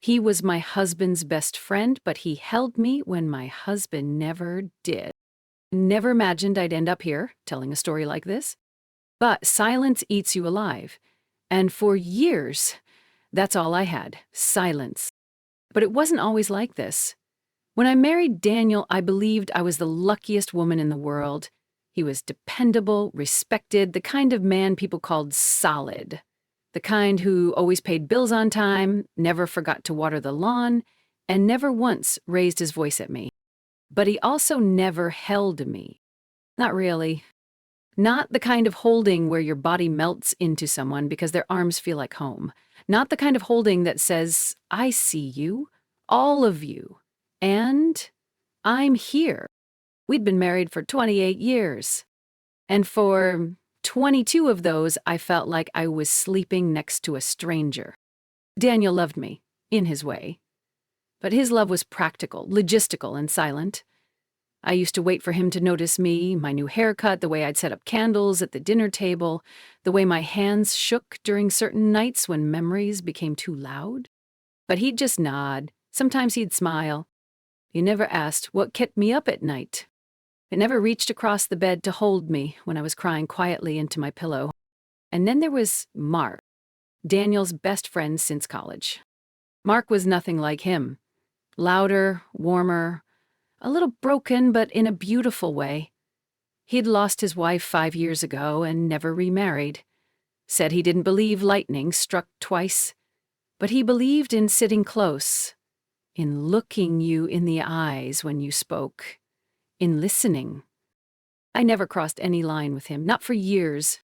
He was my husband's best friend, but he held me when my husband never did. Never imagined I'd end up here, telling a story like this. But silence eats you alive. And for years, that's all I had, silence. But it wasn't always like this. When I married Daniel, I believed I was the luckiest woman in the world. He was dependable, respected, the kind of man people called solid. The kind who always paid bills on time, never forgot to water the lawn, and never once raised his voice at me. But he also never held me. Not really. Not the kind of holding where your body melts into someone because their arms feel like home. Not the kind of holding that says, I see you, all of you, and I'm here. We'd been married for 28 years. And for 22 of those, I felt like I was sleeping next to a stranger. Daniel loved me, in his way. But his love was practical, logistical, and silent. I used to wait for him to notice me, my new haircut, the way I'd set up candles at the dinner table, the way my hands shook during certain nights when memories became too loud. But he'd just nod. Sometimes he'd smile. He never asked what kept me up at night. It never reached across the bed to hold me when I was crying quietly into my pillow. And then there was Mark, Daniel's best friend since college. Mark was nothing like him. Louder, warmer, a little broken, but in a beautiful way. He'd lost his wife 5 years ago and never remarried. Said he didn't believe lightning struck twice, but he believed in sitting close, in looking you in the eyes when you spoke, in listening. I never crossed any line with him, not for years.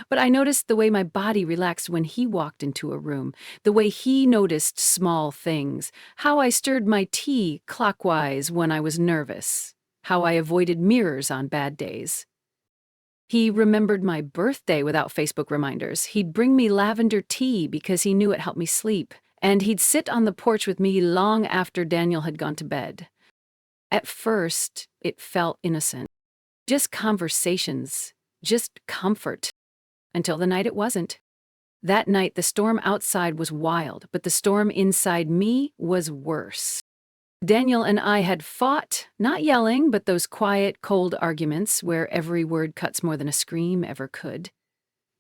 But I noticed the way my body relaxed when he walked into a room, the way he noticed small things, how I stirred my tea clockwise when I was nervous, how I avoided mirrors on bad days. He remembered my birthday without Facebook reminders. He'd bring me lavender tea because he knew it helped me sleep, and he'd sit on the porch with me long after Daniel had gone to bed. At first, it felt innocent. Just conversations. Just comfort. Until the night it wasn't. That night, the storm outside was wild, but the storm inside me was worse. Daniel and I had fought, not yelling, but those quiet, cold arguments where every word cuts more than a scream ever could.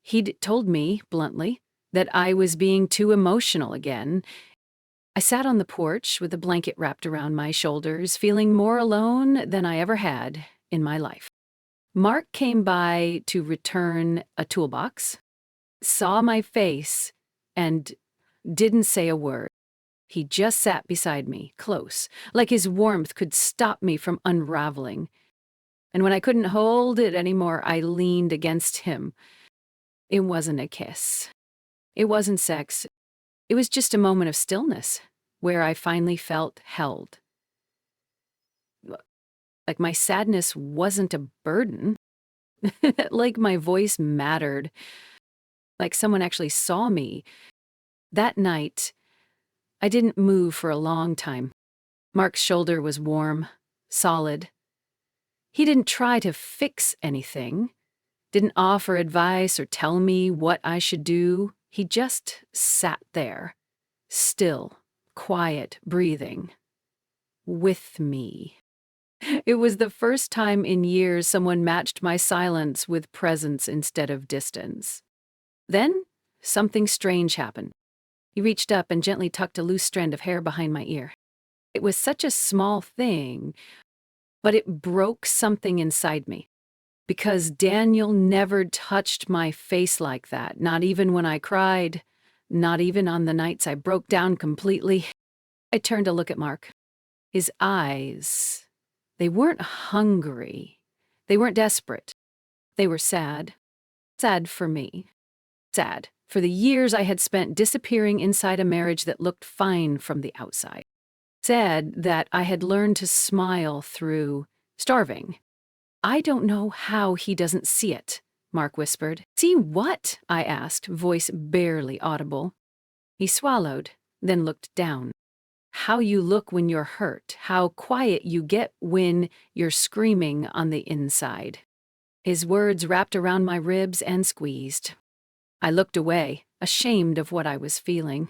He'd told me, bluntly, that I was being too emotional again. I sat on the porch with a blanket wrapped around my shoulders, feeling more alone than I ever had in my life. Mark came by to return a toolbox, saw my face, and didn't say a word. He just sat beside me, close, like his warmth could stop me from unraveling. And when I couldn't hold it anymore, I leaned against him. It wasn't a kiss. It wasn't sex. It was just a moment of stillness, where I finally felt held. Like my sadness wasn't a burden. Like my voice mattered. Like someone actually saw me. That night, I didn't move for a long time. Mark's shoulder was warm, solid. He didn't try to fix anything, didn't offer advice or tell me what I should do. He just sat there, still, quiet, breathing, with me. It was the first time in years someone matched my silence with presence instead of distance. Then, something strange happened. He reached up and gently tucked a loose strand of hair behind my ear. It was such a small thing, but it broke something inside me. Because Daniel never touched my face like that, not even when I cried, not even on the nights I broke down completely. I turned to look at Mark. His eyes, they weren't hungry. They weren't desperate. They were sad. Sad for me. Sad for the years I had spent disappearing inside a marriage that looked fine from the outside. Sad that I had learned to smile through starving. I don't know how he doesn't see it, Mark whispered. See what? I asked, voice barely audible. He swallowed, then looked down. How you look when you're hurt, how quiet you get when you're screaming on the inside. His words wrapped around my ribs and squeezed. I looked away, ashamed of what I was feeling.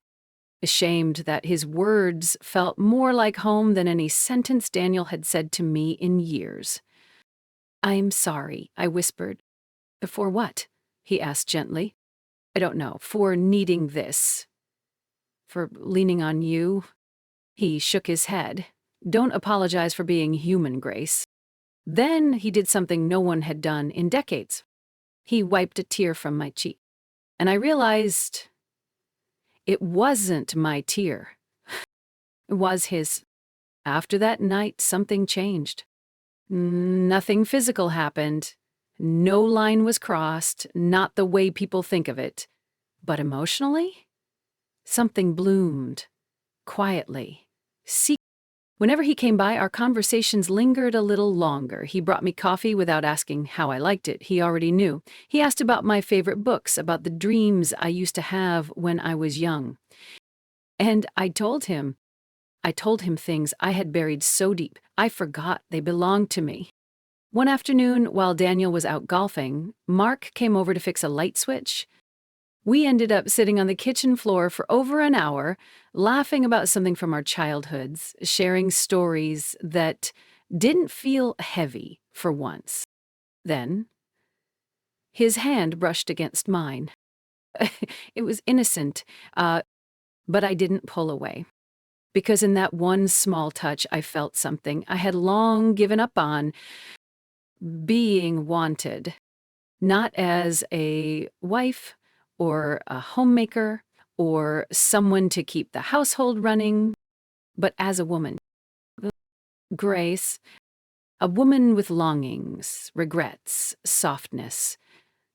ashamed that his words felt more like home than any sentence Daniel had said to me in years. "I'm sorry," I whispered. "For what?" he asked gently. "I don't know, for needing this. For leaning on you." He shook his head. "Don't apologize for being human, Grace." Then he did something no one had done in decades. He wiped a tear from my cheek, and I realized it wasn't my tear. It was his. After that night, something changed. Nothing physical happened. No line was crossed, not the way people think of it. But emotionally, something bloomed, quietly, secretly. Whenever he came by, our conversations lingered a little longer. He brought me coffee without asking how I liked it. He already knew. He asked about my favorite books, about the dreams I used to have when I was young. And I told him things I had buried so deep, I forgot they belonged to me. One afternoon, while Daniel was out golfing, Mark came over to fix a light switch. We ended up sitting on the kitchen floor for over an hour, laughing about something from our childhoods, sharing stories that didn't feel heavy for once. Then, his hand brushed against mine. It was innocent, but I didn't pull away. Because in that one small touch, I felt something I had long given up on: being wanted. Not as a wife or a homemaker or someone to keep the household running, but as a woman. Grace, a woman with longings, regrets, softness,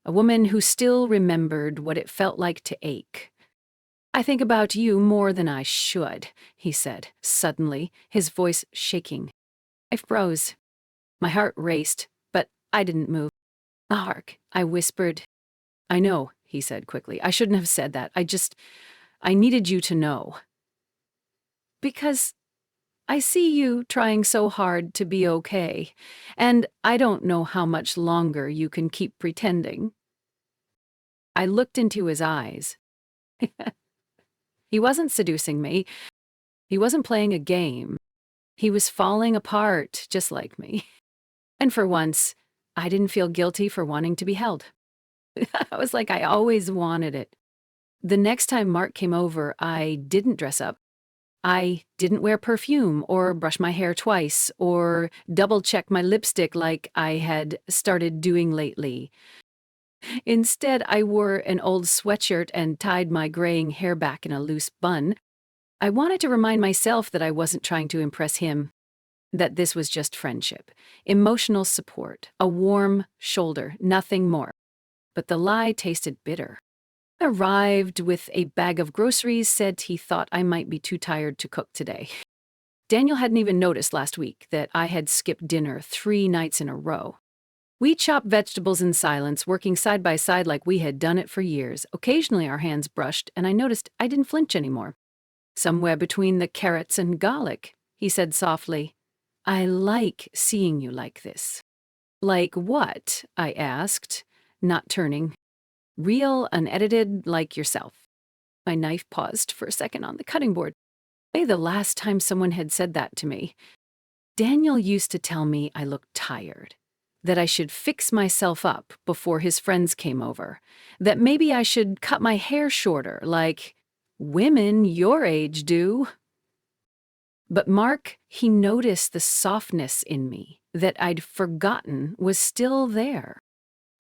a woman who still remembered what it felt like to ache. "I think about you more than I should," he said, suddenly, his voice shaking. I froze. My heart raced, but I didn't move. "Hark," I whispered. "I know," he said quickly. "I shouldn't have said that. I needed you to know. Because I see you trying so hard to be okay, and I don't know how much longer you can keep pretending." I looked into his eyes. He wasn't seducing me. He wasn't playing a game. He was falling apart, just like me. And for once, I didn't feel guilty for wanting to be held. I was like I always wanted it. The next time Mark came over, I didn't dress up. I didn't wear perfume or brush my hair twice or double-check my lipstick like I had started doing lately. Instead, I wore an old sweatshirt and tied my graying hair back in a loose bun. I wanted to remind myself that I wasn't trying to impress him, that this was just friendship, emotional support, a warm shoulder, nothing more. But the lie tasted bitter. Arrived with a bag of groceries, said he thought I might be too tired to cook today. Daniel hadn't even noticed last week that I had skipped dinner 3 nights in a row. We chopped vegetables in silence, working side by side like we had done it for years. Occasionally our hands brushed, and I noticed I didn't flinch anymore. "Somewhere between the carrots and garlic," he said softly. "I like seeing you like this." "Like what?" I asked, not turning. "Real, unedited, like yourself." My knife paused for a second on the cutting board. The last time someone had said that to me. Daniel used to tell me I looked tired, that I should fix myself up before his friends came over, that maybe I should cut my hair shorter, like women your age do. But Mark, he noticed the softness in me that I'd forgotten was still there.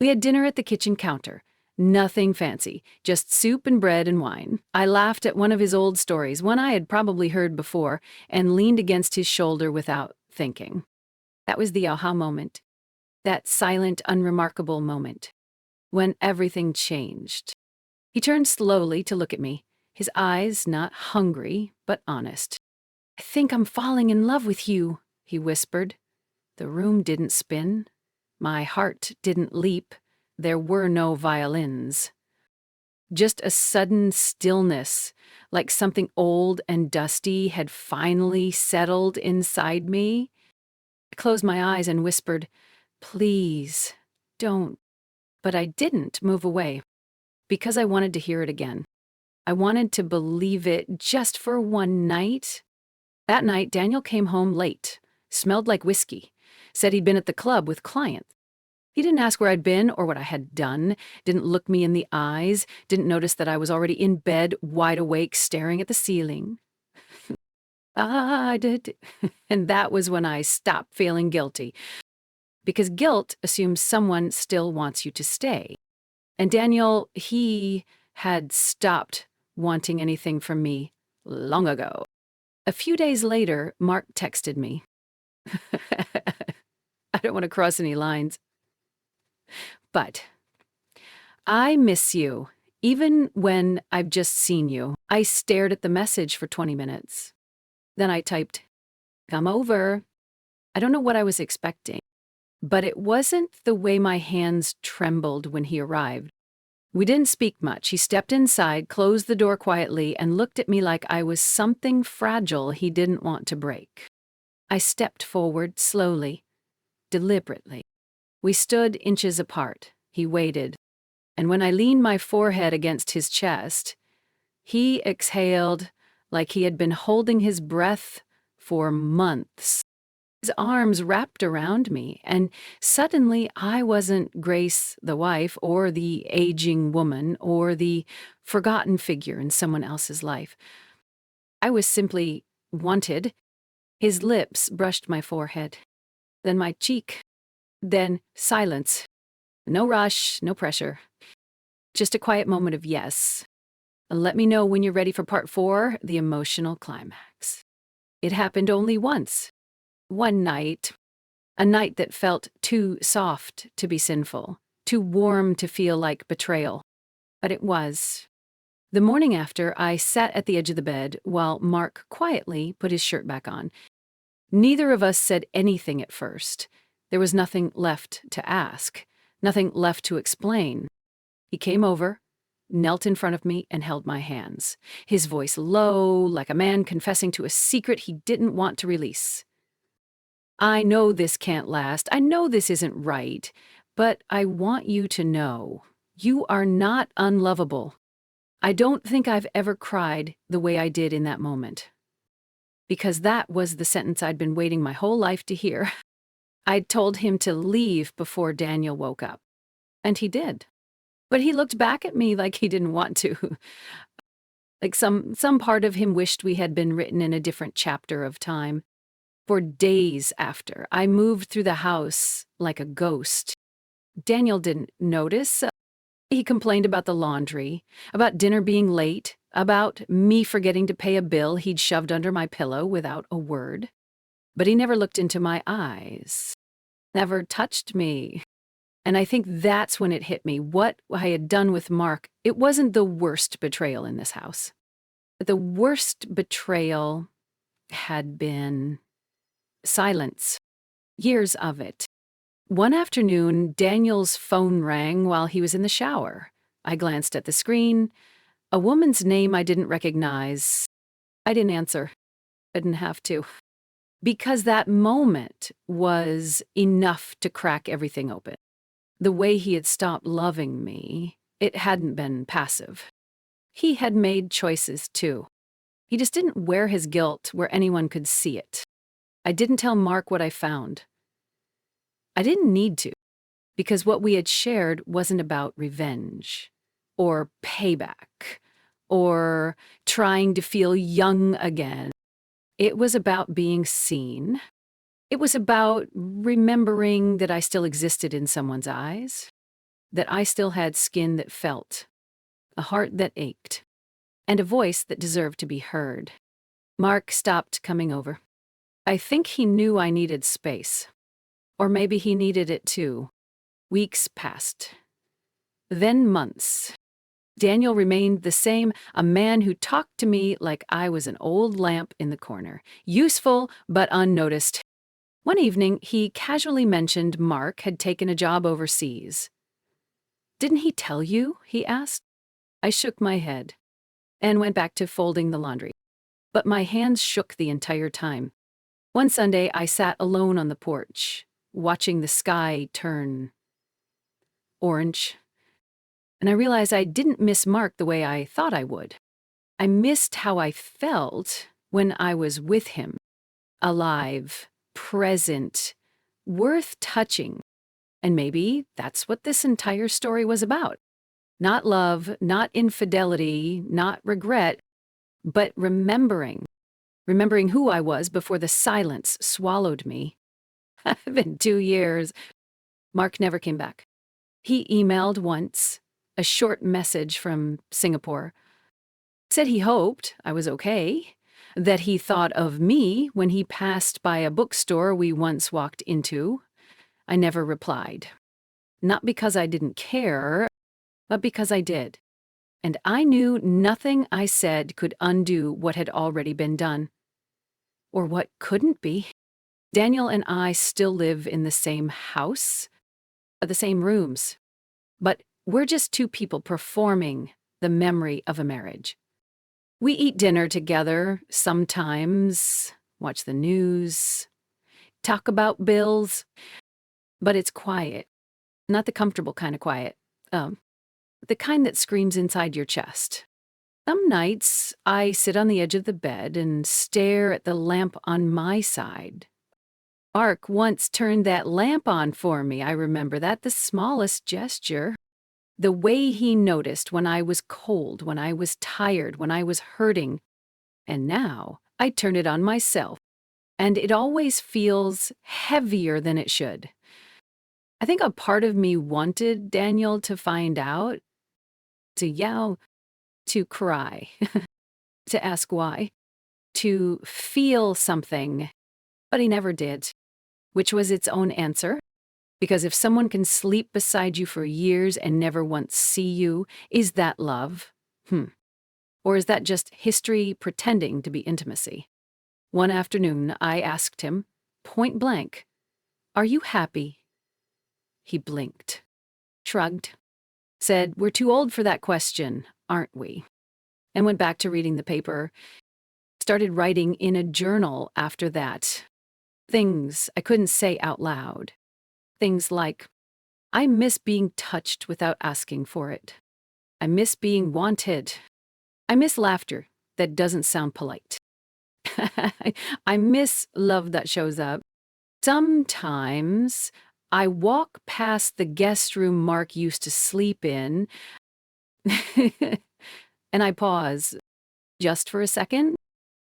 We had dinner at the kitchen counter. Nothing fancy, just soup and bread and wine. I laughed at one of his old stories, one I had probably heard before, and leaned against his shoulder without thinking. That was the aha moment. That silent, unremarkable moment. When everything changed. He turned slowly to look at me, his eyes not hungry, but honest. "I think I'm falling in love with you," he whispered. The room didn't spin. My heart didn't leap. There were no violins. Just a sudden stillness, like something old and dusty had finally settled inside me. I closed my eyes and whispered, "Please, don't." But I didn't move away, because I wanted to hear it again. I wanted to believe it just for one night. That night, Daniel came home late, smelled like whiskey, said he'd been at the club with clients. He didn't ask where I'd been or what I had done, didn't look me in the eyes, didn't notice that I was already in bed, wide awake, staring at the ceiling. I did. And that was when I stopped feeling guilty. Because guilt assumes someone still wants you to stay. And Daniel, he had stopped wanting anything from me long ago. A few days later, Mark texted me. I don't want to cross any lines. But I miss you. Even when I've just seen you. I stared at the message for 20 minutes. Then I typed, "Come over." I don't know what I was expecting, but it wasn't the way my hands trembled when he arrived. We didn't speak much. He stepped inside, closed the door quietly, and looked at me like I was something fragile he didn't want to break. I stepped forward slowly, deliberately. We stood inches apart. He waited. And when I leaned my forehead against his chest, he exhaled like he had been holding his breath for months. His arms wrapped around me, and suddenly I wasn't Grace, the wife, or the aging woman, or the forgotten figure in someone else's life. I was simply wanted. His lips brushed my forehead, then my cheek, then silence. No rush, no pressure. Just a quiet moment of yes. Let me know when you're ready for part 4, the emotional climax. It happened only once. One night. A night that felt too soft to be sinful, too warm to feel like betrayal. But it was. The morning after, I sat at the edge of the bed while Mark quietly put his shirt back on. Neither of us said anything at first. There was nothing left to ask, nothing left to explain. He came over, knelt in front of me, and held my hands, his voice low, like a man confessing to a secret he didn't want to release. "I know this can't last. I know this isn't right, but I want you to know you are not unlovable. I don't think I've ever cried the way I did in that moment." Because that was the sentence I'd been waiting my whole life to hear. I'd told him to leave before Daniel woke up. And he did. But he looked back at me like he didn't want to. Like some part of him wished we had been written in a different chapter of time. For days after, I moved through the house like a ghost. Daniel didn't notice. He complained about the laundry, about dinner being late, about me forgetting to pay a bill he'd shoved under my pillow without a word. But he never looked into my eyes, never touched me. And I think that's when it hit me. What I had done with Mark, it wasn't the worst betrayal in this house. But the worst betrayal had been silence. Years of it. One afternoon, Daniel's phone rang while he was in the shower. I glanced at the screen. A woman's name I didn't recognize. I didn't answer. I didn't have to. Because that moment was enough to crack everything open. The way he had stopped loving me, it hadn't been passive. He had made choices too. He just didn't wear his guilt where anyone could see it. I didn't tell Mark what I found. I didn't need to, because what we had shared wasn't about revenge, or payback, or trying to feel young again. It was about being seen. It was about remembering that I still existed in someone's eyes, that I still had skin that felt, a heart that ached, and a voice that deserved to be heard. Mark stopped coming over. I think he knew I needed space. Or maybe he needed it too. Weeks passed. Then months. Daniel remained the same, a man who talked to me like I was an old lamp in the corner, useful but unnoticed. One evening, he casually mentioned Mark had taken a job overseas. "Didn't he tell you?" he asked. I shook my head and went back to folding the laundry. But my hands shook the entire time. One Sunday, I sat alone on the porch, watching the sky turn orange, and I realized I didn't miss Mark the way I thought I would. I missed how I felt when I was with him, alive, present, worth touching. And maybe that's what this entire story was about. Not love, not infidelity, not regret, but remembering who I was before the silence swallowed me. It's been 2 years. Mark never came back. He emailed once, a short message from Singapore. Said he hoped I was okay, that he thought of me when he passed by a bookstore we once walked into. I never replied. Not because I didn't care, but because I did. And I knew nothing I said could undo what had already been done. Or what couldn't be. Daniel and I still live in the same house, the same rooms. But we're just two people performing the memory of a marriage. We eat dinner together sometimes, watch the news, talk about bills, but it's quiet. Not the comfortable kind of quiet. The kind that screams inside your chest. Some nights, I sit on the edge of the bed and stare at the lamp on my side. Mark once turned that lamp on for me. I remember that, the smallest gesture. The way he noticed when I was cold, when I was tired, when I was hurting. And now, I turn it on myself. And it always feels heavier than it should. I think a part of me wanted Daniel to find out, to yell, to cry, to ask why, to feel something, but he never did, which was its own answer. Because if someone can sleep beside you for years and never once see you, is that love? Or is that just history pretending to be intimacy? One afternoon, I asked him, point blank, "Are you happy?" He blinked, shrugged, said, "We're too old for that question, aren't we?" And went back to reading the paper. Started writing in a journal after that. Things I couldn't say out loud. Things like, I miss being touched without asking for it. I miss being wanted. I miss laughter that doesn't sound polite. I miss love that shows up. Sometimes I walk past the guest room Mark used to sleep in, and I pause just for a second,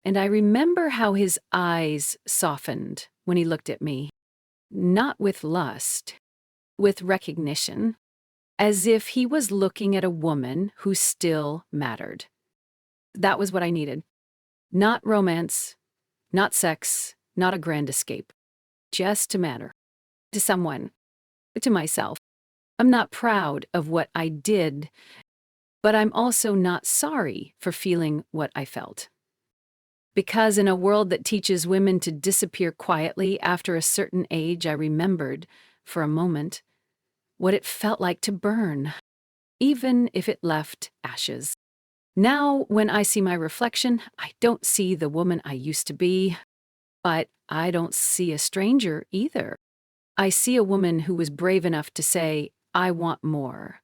and I remember how his eyes softened when he looked at me. Not with lust, with recognition, as if he was looking at a woman who still mattered. That was what I needed. Not romance, not sex, not a grand escape. Just to matter. To someone. To myself. I'm not proud of what I did, but I'm also not sorry for feeling what I felt. Because in a world that teaches women to disappear quietly after a certain age, I remembered, for a moment, what it felt like to burn, even if it left ashes. Now, when I see my reflection, I don't see the woman I used to be, but I don't see a stranger either. I see a woman who was brave enough to say, I want more,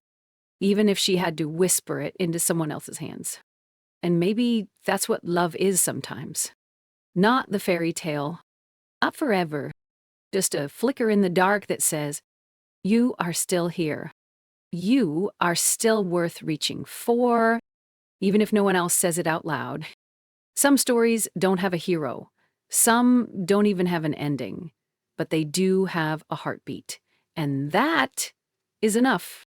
even if she had to whisper it into someone else's hands. And maybe that's what love is sometimes. Not the fairy tale, not forever, just a flicker in the dark that says, you are still here. You are still worth reaching for, even if no one else says it out loud. Some stories don't have a hero. Some don't even have an ending, but they do have a heartbeat. And that is enough.